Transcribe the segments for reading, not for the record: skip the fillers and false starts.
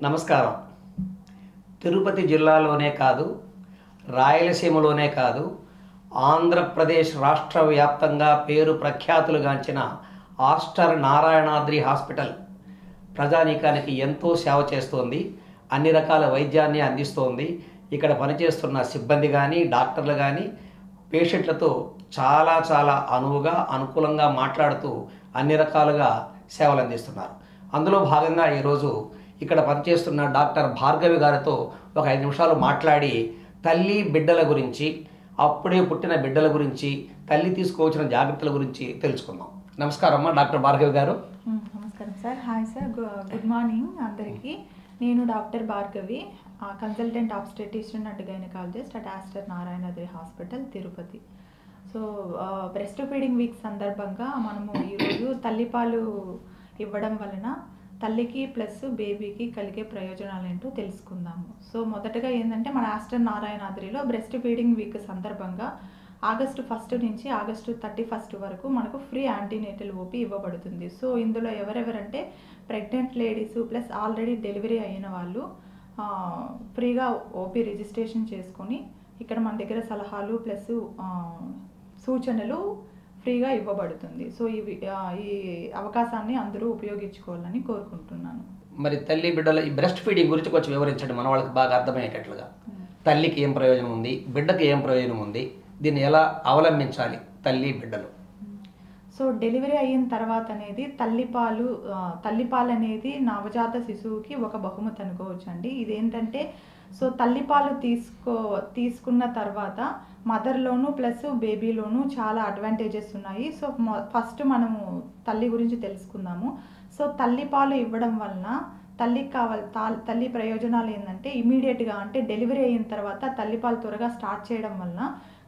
నమస్కారం. తిరుపతి జిల్లాలోనే కాదు, రాయలసీమలోనే కాదు, ఆంధ్రప్రదేశ్ రాష్ట్ర వ్యాప్తంగా పేరు ప్రఖ్యాతులుగాంచిన ఆస్టర్ నారాయణాద్రి హాస్పిటల్ ప్రజానీకానికి ఎంతో సేవ చేస్తోంది. అన్ని రకాల వైద్యాన్ని అందిస్తోంది. ఇక్కడ పనిచేస్తున్న సిబ్బంది కానీ, డాక్టర్లు కానీ పేషెంట్లతో చాలా అనువుగా, అనుకూలంగా మాట్లాడుతూ అన్ని రకాలుగా సేవలు అందిస్తున్నారు. అందులో భాగంగా ఈరోజు ఇక్కడ పనిచేస్తున్న డాక్టర్ భార్గవి గారితో ఒక 5 నిమిషాలు మాట్లాడి తల్లి బిడ్డల గురించి, అప్పుడే పుట్టిన బిడ్డల గురించి, తల్లి తీసుకోవాల్సిన జాగ్రత్తల గురించి తెలుసుకుందాం. నమస్కారం అమ్మా, డాక్టర్ భార్గవి గారు. నమస్కారం sir. Hi sir, good morning అందరికీ. నేను doctor Bhargavi, consultant obstetrician and gynaecologist at Aster Narayanadri hospital, Tirupati. So breast feeding week సందర్భంగా మనము ఈరోజు తల్లిపాలు ఇవ్వడం వలన తల్లికి ప్లస్ బేబీకి కలిగే ప్రయోజనాలు ఏంటో తెలుసుకుందాము. సో మొదటగా ఏంటంటే మన ఆస్టర్ నారాయణాద్రిలో బ్రెస్ట్ ఫీడింగ్ వీక్ సందర్భంగా ఆగస్టు 1 నుంచి ఆగస్టు 31 వరకు మనకు ఫ్రీ యాంటీనేటల్ ఓపీ ఇవ్వబడుతుంది. సో ఇందులో ఎవరెవరంటే pregnant ladies plus already delivery అయిన వాళ్ళు ఫ్రీగా ఓపీ రిజిస్ట్రేషన్ చేసుకొని ఇక్కడ మన దగ్గర సలహాలు ప్లస్ సూచనలు ఫ్రీగా ఇవ్వబడుతుంది. సో ఈ అవకాశాన్ని అందరూ ఉపయోగించుకోవాలని కోరుకుంటున్నాను. మరి తల్లి బిడ్డల ఈ బ్రెస్ట్ ఫీడింగ్ గురించి కొంచెం వివరించండి, మన వాళ్ళకి బాగా అర్థమయ్యేటట్లుగా. తల్లికి ఏం ప్రయోజనం ఉంది, బిడ్డకి ఏం ప్రయోజనం ఉంది, దీన్ని ఎలా అవలంబించాలి తల్లి బిడ్డలు? సో డెలివరీ అయిన తర్వాత అనేది తల్లిపాలు అనేది నవజాత శిశువుకి ఒక బహుమతి అనుకోవచ్చు అండి. ఇదేంటంటే సో తల్లిపాలు తీసుకున్న తర్వాత మదర్లోను ప్లస్ బేబీలోను చాలా అడ్వాంటేజెస్ ఉన్నాయి. సో ఫస్ట్ మనము తల్లి గురించి తెలుసుకుందాము. సో తల్లిపాలు ఇవ్వడం వలన తల్లి ప్రయోజనాలు ఏంటంటే ఇమీడియట్గా అంటే డెలివరీ అయిన తర్వాత తల్లిపాలు త్వరగా స్టార్ట్ చేయడం వలన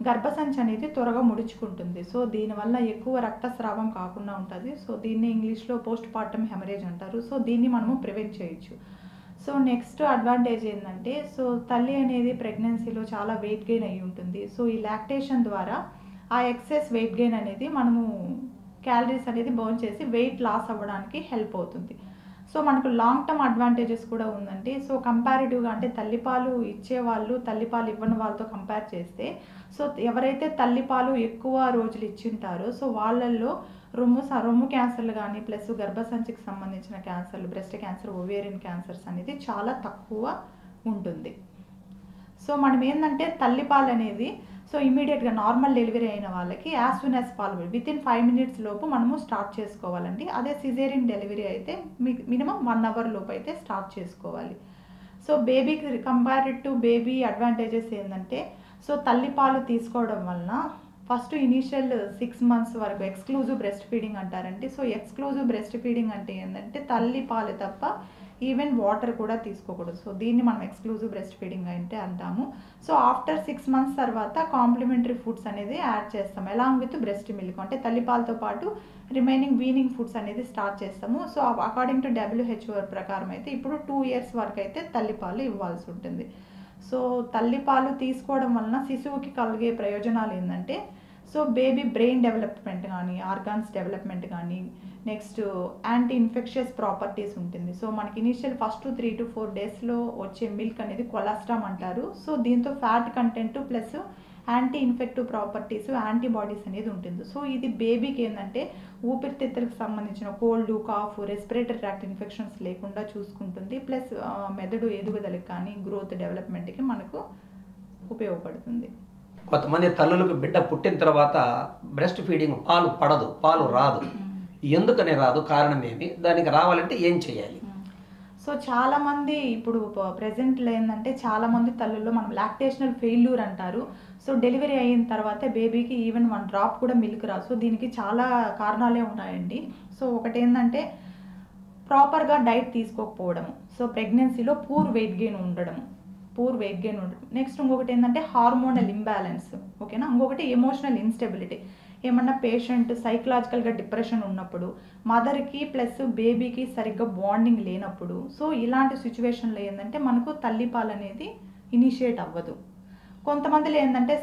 గర్భసంచి అనేది త్వరగా ముడుచుకుంటుంది. సో దీనివల్ల ఎక్కువ రక్తస్రావం కాకుండా ఉంటుంది. సో దీన్ని ఇంగ్లీష్లో పోస్ట్ పార్టమ్ హెమరేజ్ అంటారు. సో దీన్ని మనము ప్రివెంట్ చేయొచ్చు. సో నెక్స్ట్ అడ్వాంటేజ్ ఏంటంటే సో తల్లి అనేది ప్రెగ్నెన్సీలో చాలా వెయిట్ గెయిన్ అయి ఉంటుంది. సో ఈ లాక్టేషన్ ద్వారా ఆ ఎక్సెస్ వెయిట్ గెయిన్ అనేది మనము క్యాలరీస్ అనేది బర్న్ చేసి వెయిట్ లాస్ అవ్వడానికి హెల్ప్ అవుతుంది. సో మనకు లాంగ్ టర్మ్ అడ్వాంటేజెస్ కూడా ఉందండి. సో కంపారిటివ్గా అంటే తల్లిపాలు ఇచ్చేవాళ్ళు తల్లిపాలు ఇవ్వని వాళ్ళతో కంపేర్ చేస్తే సో ఎవరైతే తల్లిపాలు ఎక్కువ రోజులు ఇచ్చింటారో సో వాళ్ళల్లో రొమ్ము క్యాన్సర్లు కానీ ప్లస్ గర్భసంచికి సంబంధించిన క్యాన్సర్లు, బ్రెస్ట్ క్యాన్సర్, ఓవేరియన్ క్యాన్సర్స్ అనేది చాలా తక్కువ ఉంటుంది. సో మనం ఏంటంటే తల్లిపాలు అనేది సో ఇమీడియట్గా నార్మల్ డెలివరీ అయిన వాళ్ళకి as soon as possible within 5 minutes లోపు మనము స్టార్ట్ చేసుకోవాలండి. అదే సిజేరియన్ డెలివరీ అయితే మినిమం 1 hour లోపు అయితే స్టార్ట్ చేసుకోవాలి. సో బేబీకి కంపేర్డ్ టు బేబీ అడ్వాంటేజెస్ ఏంటంటే సో తల్లిపాలు తీసుకోవడం వలన ఫస్ట్ ఇనీషియల్ 6 months వరకు ఎక్స్క్లూజివ్ బ్రెస్ట్ ఫీడింగ్ అంటారండి. సో ఎక్స్క్లూజివ్ బ్రెస్ట్ ఫీడింగ్ అంటే ఏంటంటే తల్లిపాలు తప్ప ఈవెన్ వాటర్ కూడా తీసుకోకూడదు. సో దీన్ని మనం ఎక్స్క్లూజివ్ బ్రెస్ట్ ఫీడింగ్ అంటే అంటాము. సో ఆఫ్టర్ 6 months తర్వాత కాంప్లిమెంటరీ ఫుడ్స్ అనేది యాడ్ చేస్తాం అలాంగ్ విత్ బ్రెస్ట్ మిల్క్. అంటే తల్లిపాలతో పాటు రిమైనింగ్ వీనింగ్ ఫుడ్స్ అనేది స్టార్ట్ చేస్తాము. సో అకార్డింగ్ టు WHO ప్రకారం అయితే ఇప్పుడు 2 years వరకు అయితే తల్లిపాలు ఇవ్వాల్సి ఉంటుంది. సో తల్లిపాలు తీసుకోవడం వలన శిశువుకి కలిగే ప్రయోజనాలు ఏంటంటే సో బేబీ బ్రెయిన్ డెవలప్మెంట్ కానీ, ఆర్గాన్స్ డెవలప్మెంట్ కానీ, నెక్స్ట్ యాంటీ ఇన్ఫెక్షియస్ ప్రాపర్టీస్ ఉంటుంది. సో మనకి ఇనీషియల్ ఫస్ట్ 3 to 4 daysలో వచ్చే మిల్క్ అనేది కొలెస్ట్రామ్ అంటారు. సో దీంతో fat content plus anti infective properties, antibodies అనేది ఉంటుంది. సో ఇది బేబీకి ఏంటంటే ఊపిరితిత్తులకు సంబంధించిన cold, cough, respiratory tract infections లేకుండా చూసుకుంటుంది. ప్లస్ మెదడు ఎదుగుదలకు కానీ గ్రోత్ డెవలప్మెంట్కి మనకు ఉపయోగపడుతుంది. కొంతమంది తల్లులకు బిడ్డ పుట్టిన తర్వాత బ్రెస్ట్ ఫీడింగ్ పాలు రాదు. ఎందుకని రాదు, కారణం ఏమి, దానికి రావాలంటే ఏం చేయాలి? సో చాలామంది ఇప్పుడు ప్రెజెంట్లో ఏంటంటే చాలామంది తల్లుల్లో మనం లాక్టేషనల్ ఫెయిల్యూర్ అంటారు. సో డెలివరీ అయిన తర్వాత బేబీకి ఈవెన్ 1 drop కూడా మిల్క్ రాదు. సో దీనికి చాలా కారణాలే ఉన్నాయండి. సో ఒకటి ఏంటంటే ప్రాపర్గా డైట్ తీసుకోకపోవడము, సో ప్రెగ్నెన్సీలో పూర్ వెయిట్ గెయిన్ ఉండడం. నెక్స్ట్ ఇంకొకటి ఏంటంటే హార్మోనల్ ఇంబ్యాలెన్స్, ఓకేనా. ఇంకొకటి ఎమోషనల్ ఇన్స్టెబిలిటీ, ఏమన్నా పేషెంట్ సైకలాజికల్గా డిప్రెషన్ ఉన్నప్పుడు, మదర్కి ప్లస్ బేబీకి సరిగ్గా బాండింగ్ లేనప్పుడు, సో ఇలాంటి సిచ్యువేషన్లో ఏంటంటే మనకు తల్లిపాలు అనేది ఇనిషియేట్ అవ్వదు. కొంతమందిలో ఏంటంటే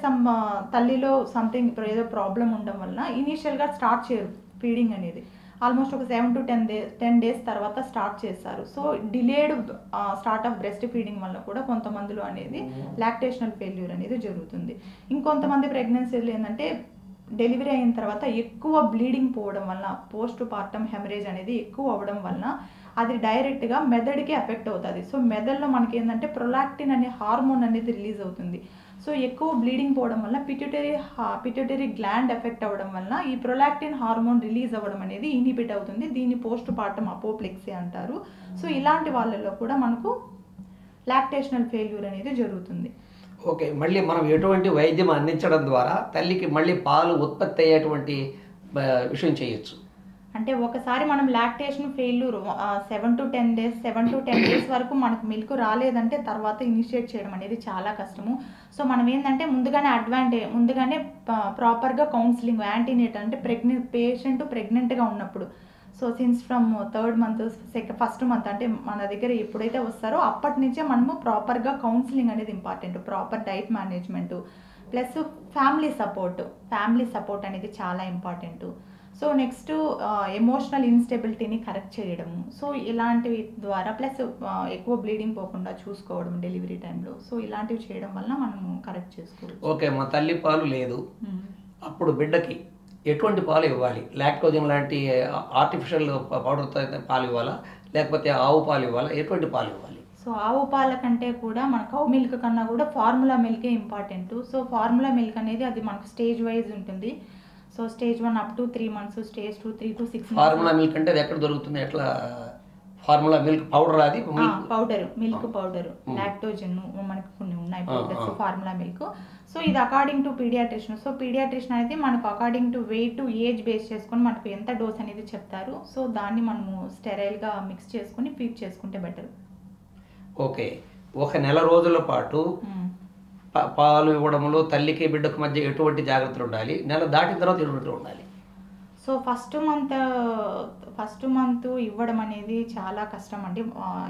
తల్లిలో సంథింగ్ ఏదో ప్రాబ్లం ఉండడం వలన ఇనీషియల్గా స్టార్ట్ చేయరు ఫీడింగ్ అనేది. ఆల్మోస్ట్ ఒక 7 to 10 డేస్ తర్వాత స్టార్ట్ చేస్తారు. So delayed start of breast feeding వల్ల కూడా కొంతమందిలో అనేది లాక్టేషనల్ ఫెయిల్యూర్ అనేది జరుగుతుంది. ఇంకొంతమంది ప్రెగ్నెన్సీలు ఏంటంటే డెలివరీ అయిన తర్వాత ఎక్కువ బ్లీడింగ్ పోవడం వల్ల, పోస్ట్ పార్టమ్ హెమరేజ్ అనేది ఎక్కువ అవ్వడం వల్ల అది డైరెక్ట్గా మెదడుకి ఎఫెక్ట్ అవుతుంది. సో మెదడులో మనకి ఏంటంటే ప్రొలాక్టిన్ అనే హార్మోన్ అనేది రిలీజ్ అవుతుంది. సో ఎక్కువ బ్లీడింగ్ పోవడం వల్ల పిట్యూటరీ గ్లాండ్ ఎఫెక్ట్ అవ్వడం వల్ల ఈ ప్రొలాక్టిన్ హార్మోన్ రిలీజ్ అవ్వడం అనేది ఇన్హిబిట్ అవుతుంది. దీన్ని పోస్ట్ పార్టమ్ అపోప్లెక్సీ అంటారు. సో ఇలాంటి వాళ్ళలో కూడా మనకు లాక్టేషనల్ ఫెయిల్యూర్ అనేది జరుగుతుంది. ఓకే, మళ్ళీ మనం ఎటువంటి వైద్యం అందించడం ద్వారా తల్లికి మళ్ళీ పాలు ఉత్పత్తి అయ్యేటువంటి విషయం చేయొచ్చు? అంటే ఒకసారి మనం లాక్టేషన్ ఫెయిల్యూర్ 7 to 10 డేస్ వరకు మనకు మిల్క్ రాలేదంటే తర్వాత ఇనిషియేట్ చేయడం అనేది చాలా కష్టము. సో మనం ఏంటంటే ముందుగానే ప్రాపర్గా కౌన్సిలింగ్ యాంటీనేట్ అంటే పేషెంట్ ప్రెగ్నెంట్గా ఉన్నప్పుడు, so since from 3rd month 1st month అంటే మన దగ్గర ఎప్పుడైతే వస్తారో అప్పటి నుంచే మనము ప్రాపర్గా కౌన్సిలింగ్ అనేది important. Proper diet management plus family support అనేది చాలా ఇంపార్టెంట్. సో నెక్స్ట్ ఎమోషనల్ ఇన్స్టెబిలిటీని కరెక్ట్ చేయడము. సో ఇలాంటివి ద్వారా ప్లస్ ఎక్కువ బ్లీడింగ్ పోకుండా చూసుకోవడం డెలివరీ టైంలో. సో ఇలాంటివి చేయడం వల్ల మనము కరెక్ట్ చేసుకోవచ్చు. ఓకే, మా తల్లి పాలు లేదు, అప్పుడు బిడ్డకి ఎటువంటి పాలు ఇవ్వాలి? లాక్టోజన్ లాంటి ఆర్టిఫిషియల్ పౌడర్తో పాలు ఇవ్వాలా, లేకపోతే ఆవు పాలు ఇవ్వాలా? ఎటువంటి పాలు ఇవ్వాలి? సో ఆవు పాల కంటే కూడా మన కౌ మిల్క్ కన్నా కూడా ఫార్ములా మిల్కే ఇంపార్టెంట్. సో ఫార్ములా మిల్క్ అనేది అది మనకు స్టేజ్ వైజ్ ఉంటుంది. So stage 1 up to 3 months, stage 2 3 to 6 months. Formula milk అంటే అది ఎక్కడ దొరుకుతుంది? ఎట్లా ఫార్ములా మిల్క్ పౌడర్? అది మిల్క్ పౌడర్ లాక్టోజన్ మనకు కొన్ని ఉన్నాయి పౌడర్స్ ఫార్ములా మిల్క్. సో ఇది according to paediatrician. So paediatrician అనేది మనకు according to weight age base చేసుకొని మనకు ఎంత డోస్ అనేది చెప్తారు. సో దాన్ని మనము స్టెరైల్గా మిక్స్ చేసుకొని ఫీడ్ చేసుకుంటే బెటర్. ఓకే, ఒక నెల రోజుల పాటు పాలు ఇవ్వడంలో తల్లికి బిడ్డకు మధ్య ఎటువంటి జాగ్రత్తలు ఉండాలి? నెల దాటిన తర్వాత ఎటువంటి ఉండాలి? సో ఫస్ట్ మంత్ ఇవ్వడం అనేది చాలా కష్టం అండి.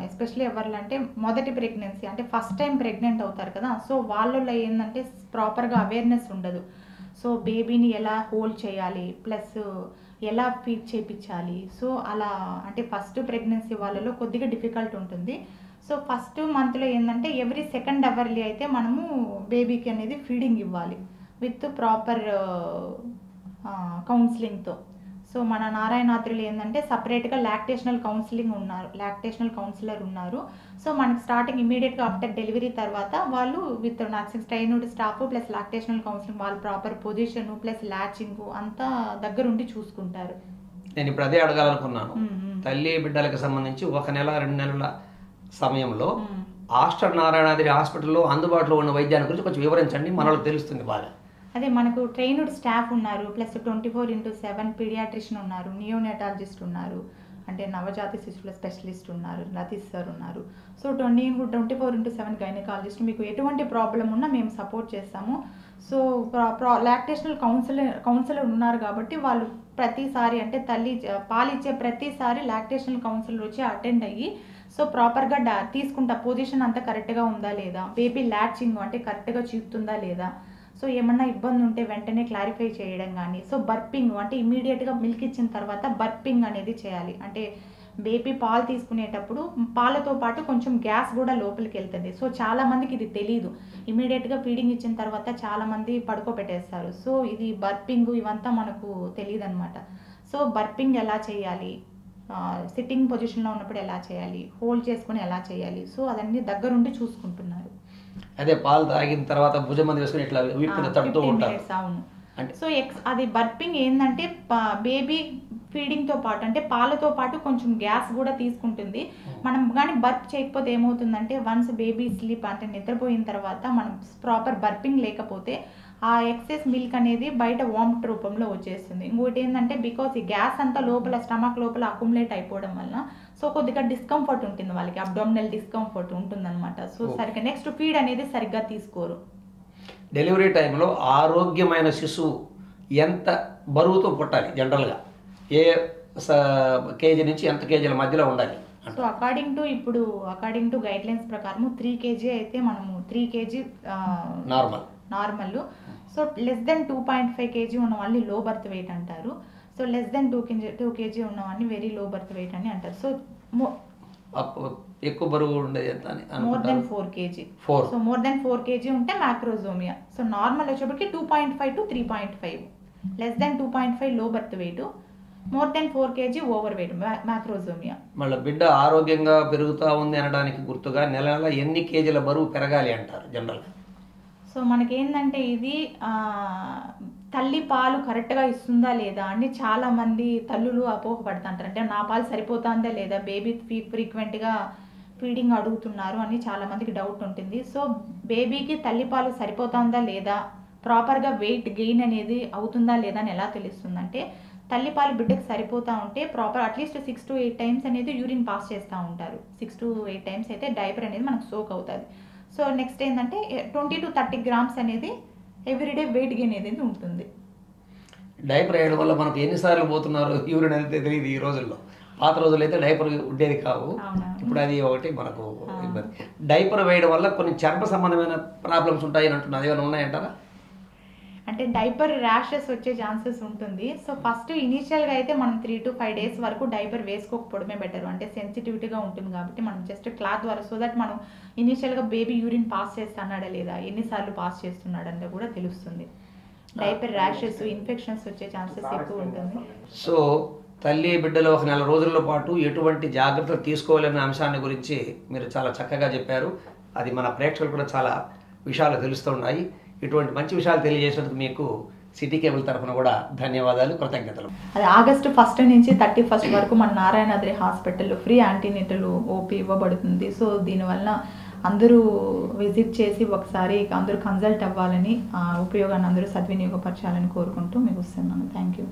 ఎస్పెషల్లీ ఎవరిలంటే మొదటి ప్రెగ్నెన్సీ అంటే ఫస్ట్ టైం ప్రెగ్నెంట్ అవుతారు కదా. సో వాళ్ళలో ఏంటంటే ప్రాపర్గా అవేర్నెస్ ఉండదు. సో బేబీని ఎలా హోల్డ్ చేయాలి ప్లస్ ఎలా ఫీడ్ చేయించాలి. సో అలా అంటే ఫస్ట్ ప్రెగ్నెన్సీ వాళ్ళలో కొద్దిగా డిఫికల్ట్ ఉంటుంది. సో ఫస్ట్ మంత్లో ఏంటంటే ఎవ్రీ 2nd అవర్లీ అయితే మనము బేబీకి అనేది ఫీడింగ్ ఇవ్వాలి విత్ ప్రాపర్ కౌన్సిలింగ్తో. సో మన నారాయణాద్రిలో ఏంటంటే సపరేట్గా లాక్టేషనల్ కౌన్సిలర్ ఉన్నారు. సో మనకి స్టార్టింగ్ ఇమీడియట్గా ఆఫ్టర్ డెలివరీ తర్వాత వాళ్ళు with nursing trained staff plus lactational counselling వాళ్ళు ప్రాపర్ పొజిషన్ ప్లస్ ల్యాచింగ్ అంతా దగ్గరుండి చూసుకుంటారు. నేను ఇప్పుడు అదే అడగాలనుకున్నాను. తల్లి బిడ్డలకు సంబంధించి 1 నెల 2 నెలల సమయంలో ఆస్టర్ నారాయణాద్రి హాస్పిటల్లో అందుబాటులో ఉన్న వైద్యాన్ని గురించి కొంచెం వివరించండి, మనకు తెలుస్తుంది బాగా. అదే మనకు ట్రైన్డ్ స్టాఫ్ ఉన్నారు ప్లస్ 24/7 పీడియాట్రిషియన్ ఉన్నారు, నియోనెటాలజిస్ట్ ఉన్నారు, అంటే నవజాత శిశువుల స్పెషలిస్ట్ ఉన్నారు, లతీష్ సార్ ఉన్నారు. So 24/7 gynaecologist. మీకు ఎటువంటి ప్రాబ్లం ఉన్నా మేము సపోర్ట్ చేస్తాము. సో లాక్టేషనల్ కౌన్సిలర్ ఉన్నారు కాబట్టి వాళ్ళు ప్రతిసారి అంటే తల్లి పాలిచ్చే ప్రతిసారి లాక్టేషనల్ కౌన్సిలర్ వచ్చి అటెండ్ అయ్యి సో ప్రాపర్గా తీసుకుంటా పొజిషన్ అంతా కరెక్ట్గా ఉందా లేదా, బేబీ ల్యాచింగ్ అంటే కరెక్ట్గా చూపుతుందా లేదా, సో ఏమన్నా ఇబ్బంది ఉంటే వెంటనే క్లారిఫై చేయడం కానీ. సో బర్పింగ్ అంటే ఇమీడియట్గా మిల్క్ ఇచ్చిన తర్వాత బర్పింగ్ అనేది చేయాలి. అంటే బేబీ పాలు తీసుకునేటప్పుడు పాలతో పాటు కొంచెం గ్యాస్ కూడా లోపలికి వెళ్తుంది. సో చాలామందికి ఇది తెలియదు. ఇమీడియట్గా ఫీడింగ్ ఇచ్చిన తర్వాత చాలామంది పడుకోబెట్టేస్తారు. సో ఇది బర్పింగ్ ఇవంతా మనకు తెలియదు అనమాట. సో బర్పింగ్ ఎలా చేయాలి, సిట్టింగ్ పొజిషన్లో ఉన్నప్పుడు ఎలా చేయాలి, హోల్డ్ చేసుకుని ఎలా చేయాలి, సో అదన్నీ దగ్గరుండి చూసుకుంటున్నారు. అదే పాలు తాగిన తర్వాత భుజం మీద వేసుకుని ఇట్లా తడుతూ ఉంటారు. అవును. సో అది బర్పింగ్ ఏంటంటే బేబీ ఫీడింగ్తో పాటు అంటే పాలతో పాటు కొంచెం గ్యాస్ కూడా తీసుకుంటుంది. మనం కానీ బర్ప్ చేయకపోతే ఏమవుతుందంటే వన్స్ బేబీ స్లీప్ అంటే నిద్రపోయిన తర్వాత మనం ప్రాపర్ బర్పింగ్ లేకపోతే ఆ ఎక్సెస్ మిల్క్ అనేది బయట వామిట్ రూపంలో వచ్చేస్తుంది. ఇంకోటి ఏంటంటే బికాస్ ఈ గ్యాస్ అంతా లోపల స్టమక్ లోపల అక్యుములేట్ అయిపోవడం వల్ల సో కొద్దిగా డిస్కంఫర్ట్ ఉంటుంది వాళ్ళకి, అబ్డామినల్ డిస్కంఫర్ట్ ఉంటుందన్నమాట. సో సరిగ్గా నెక్స్ట్ ఫీడ్ అనేది సరిగ్గా తీసుకోరు. డెలివరీ టైంలో ఆరోగ్యమైన శిశువు ఎంత బరువుతో పుట్టాలి? జనరల్గా ఏ కేజీ నుంచి ఎంత కేజీల మధ్యలో ఉండాలి? So according to guide lines ప్రకారం 3 kg అయితే మనము 3 kg normal. So less than 2.5 kg ఉన్న వాళ్ళని లో బర్త్ వెయిట్ అంటారు. సో లెస్ దెన్ 2 kg ఉన్నవాడిని వెరీ లో బర్త్ వెయిట్ అని అంటారు. సో ఎక్కువ బరువు ఉండేది ఎంత అని more than 4 kg. So more than 4 kg ఉంటే మ్యాక్రోజోమియా. సో నార్మల్ వచ్చేప్పటికి 2.5 to 3.5, less than 2.5 low birth weight, more than 4 kg over weight macrosomia. మళ్ళీ బిడ్డ ఆరోగ్యంగా పెరుగుతూ ఉంది అనడానికి గుర్తుగా నెల నెల ఎన్ని కేజీల బరువు పెరగాలి అంటారు జనరల్గా? సో మనకేంటంటే ఇది తల్లి పాలు కరెక్ట్గా ఇస్తుందా లేదా అని చాలామంది తల్లులు అపోహపడుతుంటారు. అంటే నా పాలు సరిపోతుందా లేదా, బేబీ ఫ్రీక్వెంట్గా ఫీడింగ్ అడుగుతున్నారు అని చాలామందికి డౌట్ ఉంటుంది. సో బేబీకి తల్లి పాలు సరిపోతుందా లేదా, ప్రాపర్గా వెయిట్ గెయిన్ అనేది అవుతుందా లేదా అని ఎలా తెలుస్తుందంటే, తల్లిపాలు బిడ్డకి సరిపోతూ ఉంటే ప్రాపర్ అట్లీస్ట్ 6 to 8 times అనేది యూరిన్ పాస్ చేస్తూ ఉంటారు. 6 to 8 times అయితే డైపర్ అనేది మనకు సోక్ అవుతుంది. సో నెక్స్ట్ ఏంటంటే 20 to 30 grams అనేది ఎవ్రీడే వెయిట్ గెయిన్ అనేది ఉంటుంది. డైపర్ వేయడం వల్ల మనకు ఎన్నిసార్లు పోతున్నారు యూరిన్ అయితే తెలియదు ఈ రోజుల్లో. పాత రోజుల్లో అయితే డైపర్ ఉండేది కావు, ఇప్పుడు అది ఒకటి మనకు ఇబ్బంది. డైపర్ వేయడం వల్ల కొన్ని చర్మ సంబంధమైన ప్రాబ్లమ్స్ ఉంటాయని అంటున్నారు, ఏమైనా ఉన్నాయంటారా? అంటే డైపర్ ర్యాషెస్ వచ్చే ఛాన్సెస్ ఉంటుంది. సో ఫస్ట్ ఇనీషియల్గా అయితే మనం 3 to 5 days వరకు డైపర్ వేసుకోకపోవడమే బెటర్. అంటే సెన్సిటివిటీగా ఉంటుంది కాబట్టి మనం జస్ట్ క్లాత్ ద్వారా, సో దట్ మనం ఇనీషియల్గా బేబీ యూరిన్ పాస్ చేస్తున్నాడా లేదా, ఎన్నిసార్లు పాస్ చేస్తున్నాడంటే కూడా తెలుస్తుంది. డైపర్ ర్యాషెస్, ఇన్ఫెక్షన్స్ వచ్చే ఛాన్సెస్ ఎక్కువ ఉంటుంది. సో తల్లి బిడ్డలో ఒక నెల రోజుల పాటు ఎటువంటి జాగ్రత్తలు తీసుకోవాలనే అంశాన్ని గురించి మీరు చాలా చక్కగా చెప్పారు. అది మన ప్రేక్షకులు కూడా చాలా విషయాలు తెలుస్తున్నాయి. ఇటువంటి మంచి విషయాలు తెలియజేసినందుకు మీకు సిటీ కేబుల్ తరఫున కూడా ధన్యవాదాలు, కృతజ్ఞతలు. అది August 1 నుంచి 31 వరకు మన నారాయణాద్రి హాస్పిటల్లో ఫ్రీ యాంటీనేటల్ ఓపీ ఇవ్వబడుతుంది. సో దీనివల్ల అందరూ విజిట్ చేసి ఒకసారి అందరూ కన్సల్ట్ అవ్వాలని, ఉపయోగాన్ని అందరూ సద్వినియోగపరచాలని కోరుకుంటూ మీకు వస్తున్నాను. Thank you.